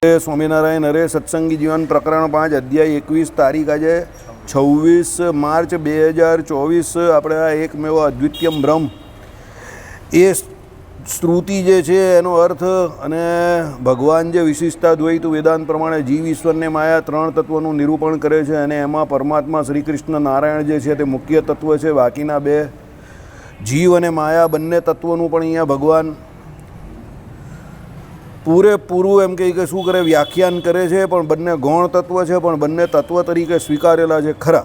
સ્વામિનારાયણ હરે સત્સંગી જીવન પ્રકરણ 5 અધ્યાય 21 તારીખ આજે 26 માર્ચ 2024 આપણે આ એકમેવ અદ્વિતીયમ બ્રહ્મ એ શ્રુતિ જે છે એનો અર્થ અને ભગવાન જે વિશિષ્ટા દ્વૈત વેદાંત પ્રમાણે જીવ ઈશ્વરને માયા ત્રણ તત્વનું નિરૂપણ કરે છે અને એમાં પરમાત્મા શ્રી કૃષ્ણ નારાયણ જે છે તે મુખ્ય તત્વ છે. બાકીના બે જીવ અને માયા બંને તત્વોનું પણ અહીંયા ભગવાન પૂરેપૂરું એમ કહે કે શું કરે વ્યાખ્યાન કરે છે. પણ બંને ગૌણ તત્વ છે પણ બંને તત્વ તરીકે સ્વીકારેલા છે ખરા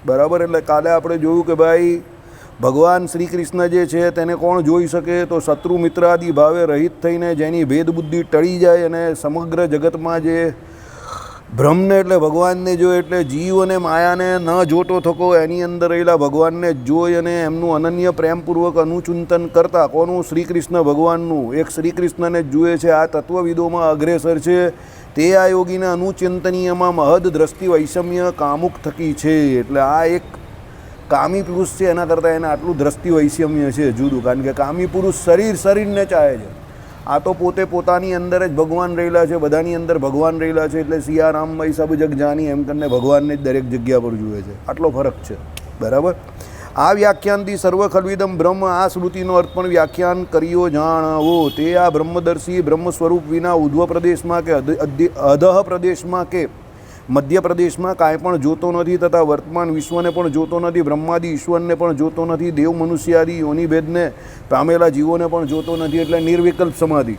બરાબર. એટલે કાલે આપણે જોયું કે ભાઈ ભગવાન શ્રી કૃષ્ણ જે છે તેને કોણ જોઈ શકે તો શત્રુ મિત્રાદિ ભાવે રહિત થઈને જેની ભેદબુદ્ધિ ટળી જાય અને સમગ્ર જગતમાં જે બ્રહ્મને એટલે ભગવાનને જોઈ એટલે જીવ અને માયાને ન જોતો થકો એની અંદર રહેલા ભગવાનને જ જોઈ અને એમનું અનન્ય પ્રેમપૂર્વક અનુચિંતન કરતા કોનું શ્રી કૃષ્ણ ભગવાનનું એક શ્રી કૃષ્ણને જ જુએ છે. આ તત્વવિદોમાં અગ્રેસર છે તે આ યોગીને અનુચિંતનીયમાં મહદ દ્રષ્ટિ વૈષમ્ય કામુક થકી છે. એટલે આ એક કામી પુરુષ છે એના કરતાં એને આટલું દ્રષ્ટિ વૈષમ્ય છે જુદું. કારણ કે કામી પુરુષ શરીરને ચાહે છે, આ તો પોતે પોતાની અંદર જ ભગવાન રહેલા છે, બધાની અંદર ભગવાન રહેલા છે. એટલે સિયારામભાઈ સબ જગ જાની એમ કરીને ભગવાનને જ દરેક જગ્યા પર જુએ છે. આટલો ફરક છે બરાબર. આ વ્યાખ્યાનથી સર્વ ખલ્વિદમ બ્રહ્મ આ શ્રુતિનો અર્થ પણ વ્યાખ્યાન કર્યો જાણવો. તે આ બ્રહ્મદર્શી બ્રહ્મ સ્વરૂપ વિના ઉધ્વ પ્રદેશમાં કે અધઃ પ્રદેશમાં કે મધ્ય પ્રદેશમાં કાંઈ પણ જોતો નથી તથા વર્તમાન વિશ્વને પણ જોતો નથી, બ્રહ્માદિ ઈશ્વરને પણ જોતો નથી, દેવ મનુષ્યાદિ યોનિભેદને પામેલા જીવોને પણ જોતો નથી. એટલે નિર્વિકલ્પ સમાધિ,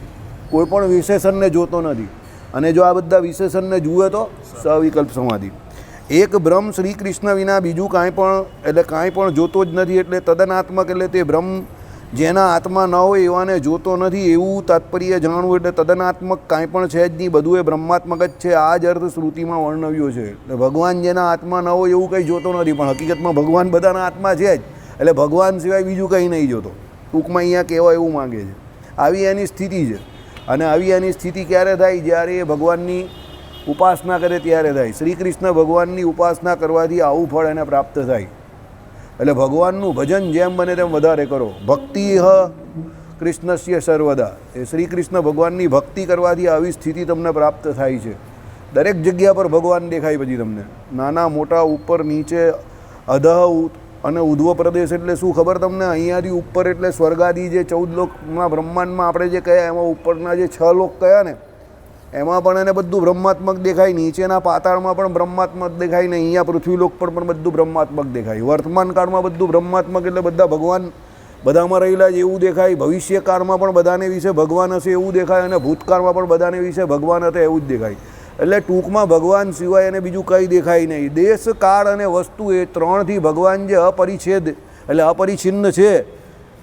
કોઈ પણ વિશેષણને જોતો નથી. અને જો આ બધા વિશેષણને જુએ તો સવિકલ્પ સમાધિ. એક બ્રહ્મ શ્રી કૃષ્ણ વિના બીજું કાંઈ પણ એટલે કાંઈ પણ જોતો જ નથી. એટલે તદનાત્મક એટલે તે બ્રહ્મ જેના આત્મા ન હોય એવાને જોતો નથી એવું તાત્પર્ય જાણવું. એટલે તદનાત્મક કાંઈ પણ છે જ નહીં, બધું એ બ્રહ્માત્મક જ છે. આ જ અર્થ શ્રુતિમાં વર્ણવ્યો છે. એટલે ભગવાન જેના આત્મા ન હોય એવું કંઈ જોતો નથી, પણ હકીકતમાં ભગવાન બધાના આત્મા છે જ. એટલે ભગવાન સિવાય બીજું કંઈ નહીં જોતો. ટૂંકમાં અહીંયા કહેવાય એવું માગે છે. આવી એની સ્થિતિ છે. અને આવી એની સ્થિતિ ક્યારે થાય? જ્યારે એ ભગવાનની ઉપાસના કરે ત્યારે થાય. શ્રી કૃષ્ણ ભગવાનની ઉપાસના કરવાથી આવું ફળ એને પ્રાપ્ત થાય. એટલે ભગવાનનું ભજન જેમ બને તેમ વધારે કરો. ભક્તિ કૃષ્ણસ્ય સર્વદા, એ શ્રી કૃષ્ણ ભગવાનની ભક્તિ કરવાથી આવી સ્થિતિ તમને પ્રાપ્ત થાય છે. દરેક જગ્યા પર ભગવાન દેખાય પછી તમને, નાના મોટા ઉપર નીચે અધઃ અને ઉધ્વ પ્રદેશ. એટલે શું ખબર તમને? અહીંયાથી ઉપર એટલે સ્વર્ગાદી જે 14 લોકમાં બ્રહ્માંડમાં આપણે જે કયા એમાં ઉપરના જે 6 લોક કયા ને એમાં પણ એને બધું બ્રહ્માત્મક દેખાય. નીચેના પાતાળમાં પણ બ્રહ્માત્મક દેખાય ને અહીંયા પૃથ્વીલોક પર પણ બધું બ્રહ્માત્મક દેખાય. વર્તમાન કાળમાં બધું બ્રહ્માત્મક એટલે બધા ભગવાન બધામાં રહેલા જ એવું દેખાય. ભવિષ્યકાળમાં પણ બધાને વિશે ભગવાન હશે એવું દેખાય અને ભૂતકાળમાં પણ બધાને વિશે ભગવાન હતા એવું જ દેખાય. એટલે ટૂંકમાં ભગવાન સિવાય એને બીજું કંઈ દેખાય નહીં. દેશ કાળ અને વસ્તુ એ ત્રણથી ભગવાન જે અપરિચ્છેદ એટલે અપરિછિન્ન છે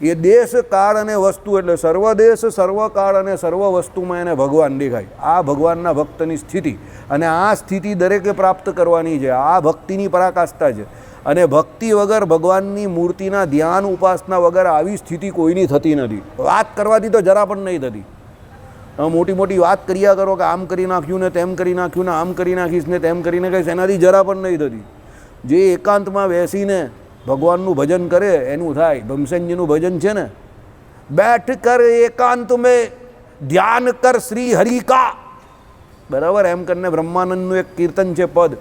એ દેશ કાળ અને વસ્તુ એટલે સર્વદેશ સર્વકાળ અને સર્વ વસ્તુમાં એને ભગવાન દેખાય. આ ભગવાનના ભક્તની સ્થિતિ અને આ સ્થિતિ દરેકે પ્રાપ્ત કરવાની છે. આ ભક્તિની પરાકાષ્ઠા છે. અને ભક્તિ વગર ભગવાનની મૂર્તિના ધ્યાન ઉપાસના વગર આવી સ્થિતિ કોઈની થતી નથી. વાત કરવાથી તો જરા પણ નહીં થતી. મોટી મોટી વાત કર્યા કરો કે આમ કરી નાખ્યું ને તેમ કરી નાખ્યું ને આમ કરી નાખીશ ને તેમ કરી નાખીશ, એનાથી જરા પણ નહીં થતી. જે એકાંતમાં બેસીને ભગવાનનું ભજન કરે એનું થાય. ભીમસેનજીનું ભજન છે ને, બેઠ કર એકાંત મેં ધ્યાન કર શ્રી હરિ કા, બરાબર. એમ કરીને બ્રહ્માનંદનું એક કીર્તન છે પદ,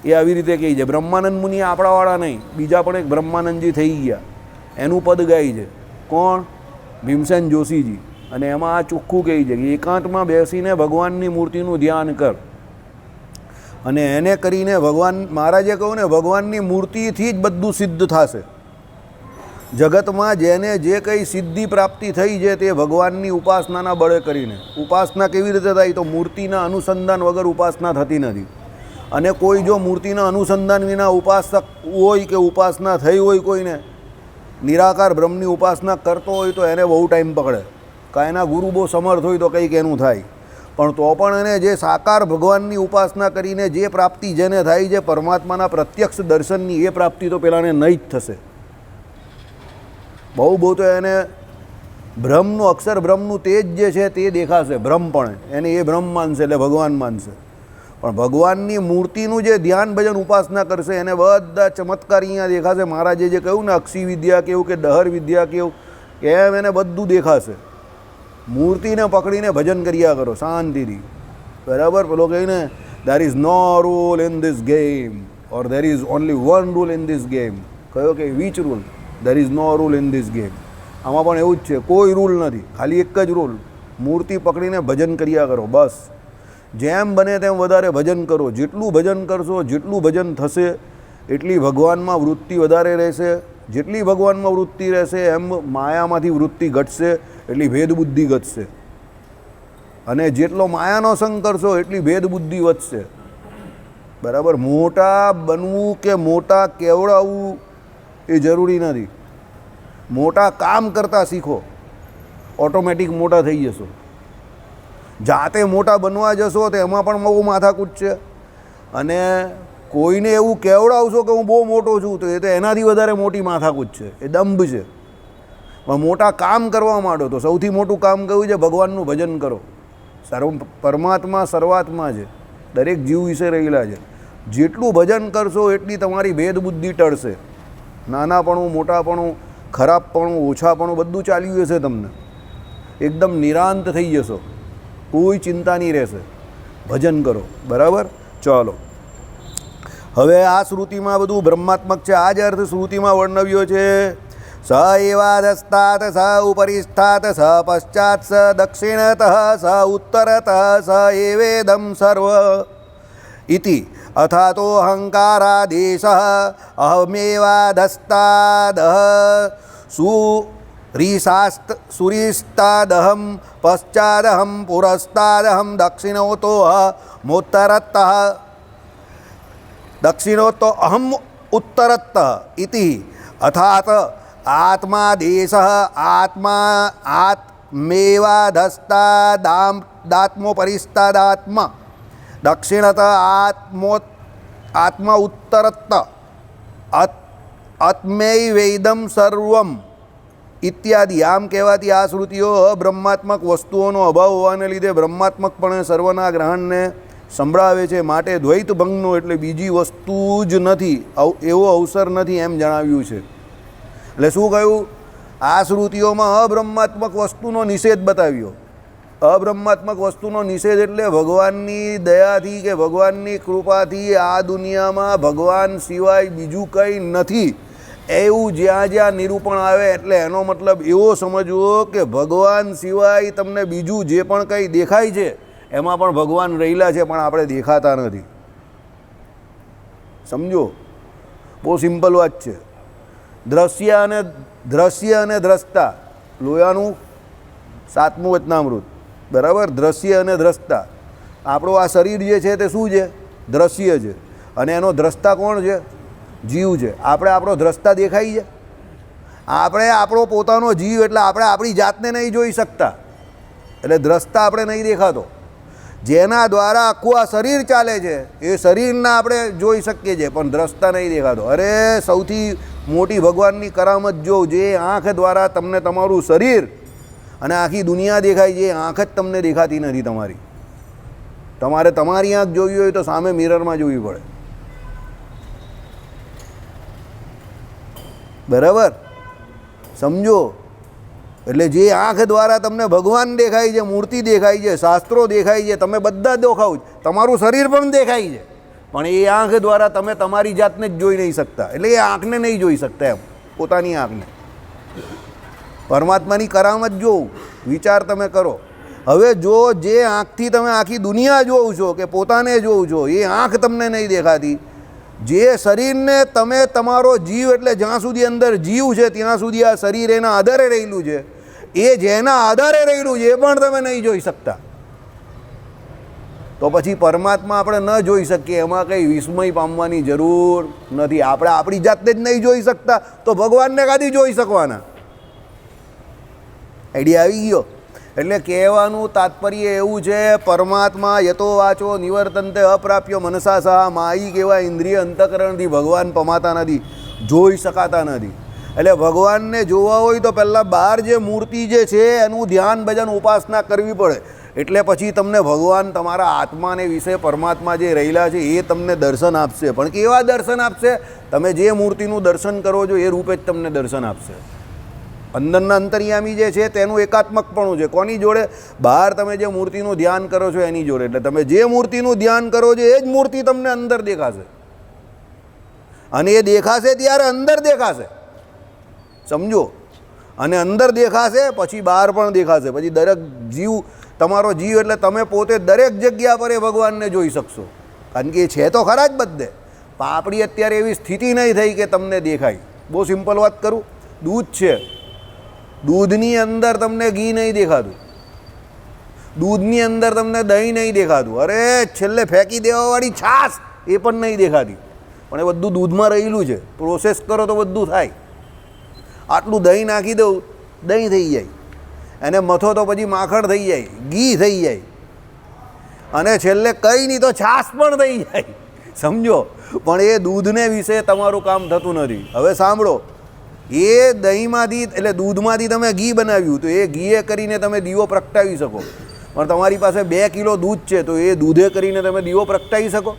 એ આવી રીતે કહી છે. બ્રહ્માનંદ મુનિ આપણાવાળા નહીં, બીજા પણ એક બ્રહ્માનંદજી થઈ ગયા, એનું પદ ગાય છે. કોણ? ભીમસેન જોશીજી. અને એમાં આ ચોખ્ખું કહે છે કે એકાંતમાં બેસીને ભગવાનની મૂર્તિનું ધ્યાન કર. અને એને કરીને ભગવાન મહારાજે કહ્યું ને ભગવાનની મૂર્તિથી જ બધું સિદ્ધ થશે. જગતમાં જેને જે કંઈ સિદ્ધિ પ્રાપ્તિ થઈ છે તે ભગવાનની ઉપાસનાના બળે કરીને. ઉપાસના કેવી રીતે થાય? તો મૂર્તિના અનુસંધાન વગર ઉપાસના થતી નથી. અને કોઈ જો મૂર્તિના અનુસંધાન વિના ઉપાસક હોય કે ઉપાસના થઈ હોય કોઈને નિરાકાર બ્રહ્મની ઉપાસના કરતો હોય તો એને બહુ ટાઈમ પકડે. કાંઈ એના ગુરુ બહુ સમર્થ હોય તો કંઈક એનું થાય. પણ તો પણ એને જે સાકાર ભગવાનની ઉપાસના કરીને જે પ્રાપ્તિ જેને થાય છે પરમાત્માના પ્રત્યક્ષ દર્શનની, એ પ્રાપ્તિ તો પેલાને નહીં જ થશે. બહુ તો એને બ્રહ્મનું અક્ષર બ્રહ્મનું તેજ જે છે તે દેખાશે. બ્રહ્મ પણ એને એ બ્રહ્મ માનશે એટલે ભગવાન માનશે. પણ ભગવાનની મૂર્તિનું જે ધ્યાન ભજન ઉપાસના કરશે એને બધા ચમત્કાર અહીંયા દેખાશે. મહારાજે જે કહ્યું ને અક્ષી વિદ્યા કેવું કે દહર વિદ્યા કેવું એમ એને બધું દેખાશે. મૂર્તિને પકડીને ભજન કર્યા કરો શાંતિથી. બરાબર. પેલો કહીને there is no rule in this game or there is only one rule in this game. કયો કે which rule? there is no rule in this game. આમાં પણ એવું જ છે, કોઈ રૂલ નથી, ખાલી એક જ રૂલ, મૂર્તિ પકડીને ભજન કર્યા કરો બસ. જેમ બને તેમ વધારે ભજન કરો. જેટલું ભજન કરશો, જેટલું ભજન થશે એટલી ભગવાનમાં વૃત્તિ વધારે રહેશે. જેટલી ભગવાનમાં વૃત્તિ રહેશે એમ માયામાંથી વૃત્તિ ઘટશે, એટલી ભેદ બુદ્ધિ ઘટશે. અને જેટલો માયાનો સંગ કરશો એટલી ભેદ બુદ્ધિ વધશે. બરાબર. મોટા બનવું કે મોટા કેવડાવવું એ જરૂરી નથી. મોટા કામ કરતાં શીખો, ઓટોમેટિક મોટા થઈ જશો. જાતે મોટા બનવા જશો તો એમાં પણ બહુ માથાકૂટ છે. અને કોઈને એવું કહેવડાવશો કે હું બહુ મોટો છું તો એ તો એનાથી વધારે મોટી માથાકૂટ છે, એ દંભ છે. પણ મોટા કામ કરવા માંડો તો સૌથી મોટું કામ કયું છે? ભગવાનનું ભજન કરો. પરમાત્મા સર્વાત્મા છે, દરેક જીવ વિશે રહેલા છે. જેટલું ભજન કરશો એટલી તમારી ભેદ બુદ્ધિ ટળશે. નાનાપણું, મોટાપણું, ખરાબપણું, ઓછાપણું બધું ચાલ્યું હશે. તમને એકદમ નિરાંત થઈ જશો, કોઈ ચિંતા નહીં રહેશે. ભજન કરો. બરાબર. ચાલો, હવે આ શ્રુતિમાં બધું બ્રહ્માત્મક છે. આ જ અર્થ શ્રુતિમાં વર્ણવ્યો છે. સ એવાધસ્તાત સ ઉપરિસ્થાત સ પશ્ચાત સ દક્ષિણતઃ સ ઉત્તરતઃ સ એવેદમ સર્વ ઇતિ અથાતો અહંકારાદેશ અહમેવાધસ્તાદ સુરીસ્તાદહમ પશ્ચાદહમ પુરસ્તાદહમ દક્ષિણોતો મોત્તરતઃ દક્ષિણોતો અહમ ઉત્તરતઃ ઇતિ અથાત આત્માદેશ આત્મા આત્મેવાધસ્તાદાત્મોપરિસ્તાદાત્મ દક્ષિણત આત્મા ઉત્તરત આત્મૈવેદમ સર્વમ ઇત્યાદિ. આમ કહેવાથી આ શ્રુતિઓ અબ્રહ્માત્મક વસ્તુઓનો અભાવ હોવાને લીધે બ્રહ્માત્મકપણે સર્વના ગ્રહણને સંભળાવે છે. માટે દ્વૈત ભંગનો એટલે બીજી વસ્તુ જ નથી, એવો અવસર નથી એમ જણાવ્યું છે. એટલે શું કહ્યું? આ શ્રુતિઓમાં અબ્રહ્માત્મક વસ્તુનો નિષેધ બતાવ્યો. અબ્રહ્માત્મક વસ્તુનો નિષેધ એટલે ભગવાનની દયાથી કે ભગવાનની કૃપાથી આ દુનિયામાં ભગવાન સિવાય બીજું કંઈ નથી એવું જ્યાં જ્યાં નિરૂપણ આવે એટલે એનો મતલબ એવો સમજવો કે ભગવાન સિવાય તમને બીજું જે પણ કંઈ દેખાય છે એમાં પણ ભગવાન રહેલા છે, પણ આપણે દેખાતા નથી. સમજો, બહુ સિમ્પલ વાત છે. દ્રશ્ય અને દ્રષ્ટા, લોયાનું 7મું વચનામૃત. બરાબર. દ્રશ્ય અને દ્રષ્ટા. આપણું આ શરીર જે છે તે શું છે? દ્રશ્ય છે. અને એનો દ્રષ્ટા કોણ છે? જીવ છે. આપણે આપણો દ્રષ્ટા દેખાય છે? આપણે આપણો પોતાનો જીવ એટલે આપણે આપણી જાતને નહીં જોઈ શકતા, એટલે દ્રષ્ટા આપણે નહીં દેખાતો. જેના દ્વારા આખું આ શરીર ચાલે છે એ શરીરને આપણે જોઈ શકીએ છીએ, પણ દ્રષ્ટા નહીં દેખાતો. અરે સૌથી મોટી ભગવાનની કરામત જો, જે આંખ દ્વારા તમને તમારું શરીર અને આખી દુનિયા દેખાય છે, આંખ જ તમને દેખાતી નથી તમારી. તમારે તમારી આંખ જોવી હોય તો સામે મિરરમાં જોવી પડે. બરાબર. સમજો. એટલે જે આંખ દ્વારા તમને ભગવાન દેખાય છે, મૂર્તિ દેખાય છે, શાસ્ત્રો દેખાય છે, તમે બધા દેખાવ, તમારું શરીર પણ દેખાય છે, પણ એ આંખ દ્વારા તમે તમારી જાતને જ જોઈ નહીં શકતા. એટલે એ આંખને નહીં જોઈ શકતા એમ, પોતાની આંખને. પરમાત્માની કરામત જોવું, વિચાર તમે કરો. હવે જો જે આંખથી તમે આખી દુનિયા જોવો છો કે પોતાને જોવો છો, એ આંખ તમને નહીં દેખાતી, જે શરીરને તમે તમારો જીવ એટલે જ્યાં સુધી અંદર જીવ છે ત્યાં સુધી આ શરીર એના આધારે રહેલું છે, એ જેના આધારે રહેલું છે એ પણ તમે નહીં જોઈ શકતા, તો પછી પરમાત્મા આપણે ન જોઈ શકીએ એમાં કંઈ વિસ્મય પામવાની જરૂર નથી. આપણે આપણી જાતને જ નહીં જોઈ શકતા તો ભગવાનને કાંથી જોઈ શકવાના? આઈડિયા આવી ગયો? એટલે કહેવાનું તાત્પર્ય એવું છે, પરમાત્મા યતો વાચો નિવર્તન્તે અપ્રાપ્ય મનસા સહ માઈ કેવા ઇન્દ્રિય અંતકરણથી ભગવાન પમાતા નથી, જોઈ શકાતા નથી. એટલે ભગવાનને જોવા હોય તો પહેલાં બહાર જે મૂર્તિ જે છે એનું ધ્યાન ભજન ઉપાસના કરવી પડે, એટલે પછી તમને ભગવાન તમારા આત્માને વિશે પરમાત્મા જે રહેલા છે એ તમને દર્શન આપશે. પણ કેવા દર્શન આપશે? તમે જે મૂર્તિનું દર્શન કરો છો એ રૂપે જ તમને દર્શન આપશે. અંદરના અંતર્યામી જે છે તેનું એકાત્મકપણું છે. કોની જોડે? બહાર તમે જે મૂર્તિનું ધ્યાન કરો છો એની જોડે. એટલે તમે જે મૂર્તિનું ધ્યાન કરો છો એ જ મૂર્તિ તમને અંદર દેખાશે, અને એ દેખાશે ત્યારે અંદર દેખાશે, સમજો. અને અંદર દેખાશે પછી બહાર પણ દેખાશે. પછી દરેક જીવ, તમારો જીવ એટલે તમે પોતે દરેક જગ્યા પર એ ભગવાનને જોઈ શકશો, કારણ કે એ છે તો ખરા જ બધે. પણ આપણી અત્યારે એવી સ્થિતિ નહીં થઈ કે તમને દેખાય. બહુ સિમ્પલ વાત કરું, દૂધ છે, દૂધની અંદર તમને ઘી નહીં દેખાતું, દૂધની અંદર તમને દહીં નહીં દેખાતું, અરે છેલ્લે ફેંકી દેવાવાળી છાશ એ પણ નહીં દેખાતી, પણ એ બધું દૂધમાં રહેલું છે. પ્રોસેસ કરો તો બધું થાય. આટલું દહીં નાખી દઉં, દહીં થઈ જાય, એને મથો તો પછી માખણ થઈ જાય, ઘી થઈ જાય, અને છેલ્લે કંઈ નહીં તો છાશ પણ થઈ જાય, સમજો. પણ એ દૂધને વિશે તમારું કામ થતું નથી. હવે સાંભળો, એ દહીંમાંથી એટલે દૂધમાંથી તમે ઘી બનાવ્યું, તો એ ઘીએ કરીને તમે દીવો પ્રગટાવી શકો. પણ તમારી પાસે 2 કિલો દૂધ છે, તો એ દૂધે કરીને તમે દીવો પ્રગટાવી શકો?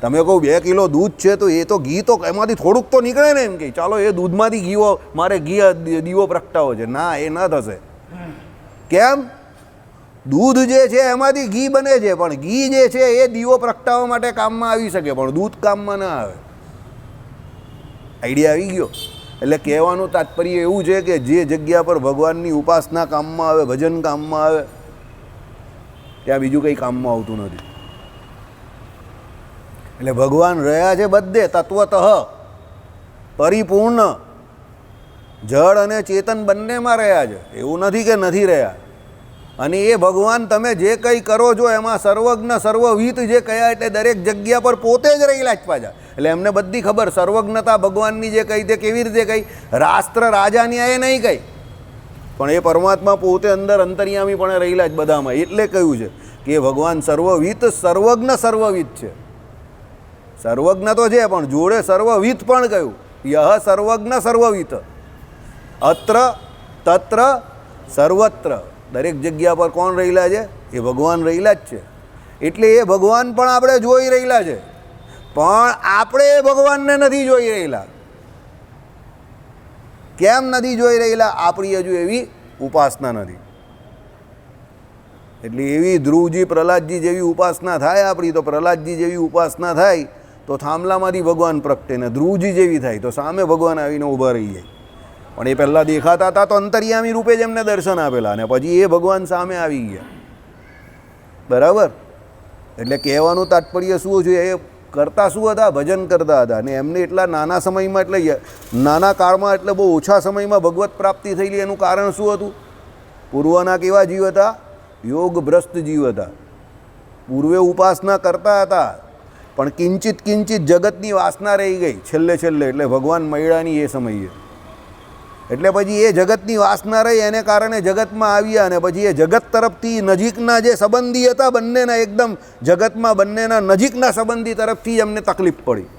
તમે કહો 2 કિલો દૂધ છે તો એ તો ઘી તો એમાંથી થોડુંક તો નીકળે ને, એમ કે ચાલો એ દૂધમાંથી ઘીવો મારે ઘી દીવો પ્રગટાવો છે. ના, એ ન થશે. કેમ? દૂધ જે છે એમાંથી ઘી બને છે, પણ ઘી જે છે એ દીવો પ્રગટાવવા માટે કામમાં આવી શકે, પણ દૂધ કામમાં ના આવે. આઈડિયા આવી ગયો? એટલે કહેવાનું તાત્પર્ય એવું છે કે જે જગ્યા પર ભગવાનની ઉપાસના કામમાં આવે, ભજન કામમાં આવે, ત્યાં બીજું કંઈ કામમાં આવતું નથી. એટલે ભગવાન રહ્યા છે બધે તત્વતઃ પરિપૂર્ણ, જળ અને ચેતન બંનેમાં રહ્યા છે. એવું નથી કે નથી રહ્યા. અને એ ભગવાન તમે જે કંઈ કરો છો એમાં સર્વજ્ઞ સર્વવિત જે કયા, એટલે દરેક જગ્યા પર પોતે જ રહેલા જ પાછા. એટલે એમને બધી ખબર, સર્વજ્ઞતા ભગવાનની જે કહી તે કેવી રીતે કહી, રાષ્ટ્ર રાજાની એ નહીં કહી, પણ એ પરમાત્મા પોતે અંદર અંતર્યામી પણ રહેલા જ બધામાં. એટલે કહ્યું છે કે ભગવાન સર્વવિત સર્વજ્ઞ સર્વવિત છે. સર્વજ્ઞ તો છે, પણ જોડે સર્વવિત પણ કહ્યું. યહ સર્વજ્ઞ સર્વવિત, અત્ર તત્ર સર્વત્ર, દરેક જગ્યા પર કોણ રહેલા છે? એ ભગવાન રહેલા જ છે. એટલે એ ભગવાન પણ આપણે જોઈ રહેલા છે, પણ આપણે એ ભગવાનને નથી જોઈ રહેલા. કેમ નથી જોઈ રહેલા? આપણી હજુ એવી ઉપાસના નથી. એટલે એવી ધ્રુવજી પ્રહલાદજી જેવી ઉપાસના થાય આપણી, તો પ્રહલાદજી જેવી ઉપાસના થાય તો થાંભલામાંથી ભગવાન પ્રગટે, ને ધ્રુવજી જેવી થાય તો સામે ભગવાન આવીને ઊભા રહી જાય. પણ એ પહેલાં દેખાતા હતા તો અંતર્યામી રૂપે જ એમને દર્શન આપેલા, અને પછી એ ભગવાન સામે આવી ગયા. બરાબર? એટલે કહેવાનું તાત્પર્ય શું છે? એ કરતા શું હતા? ભજન કરતા હતા. અને એમને એટલા નાના સમયમાં, એટલે નાના કાળમાં, એટલે બહુ ઓછા સમયમાં ભગવત પ્રાપ્તિ થયેલી. એનું કારણ શું હતું? પૂર્વના કેવા જીવ હતા? યોગભ્રષ્ટ જીવ હતા. પૂર્વે ઉપાસના કરતા હતા, પણ કિંચિત કિંચિત જગતની વાસના રહી ગઈ છેલ્લે છેલ્લે, એટલે ભગવાન મળ્યાની એ સમયે. એટલે પછી એ જગતની વાસના રહી, એને કારણે જગતમાં આવ્યા, અને પછી એ જગત તરફથી નજીકના જે સંબંધી હતા બંનેના, એકદમ જગતમાં બંનેના નજીકના સંબંધી તરફથી જ એમને તકલીફ પડી.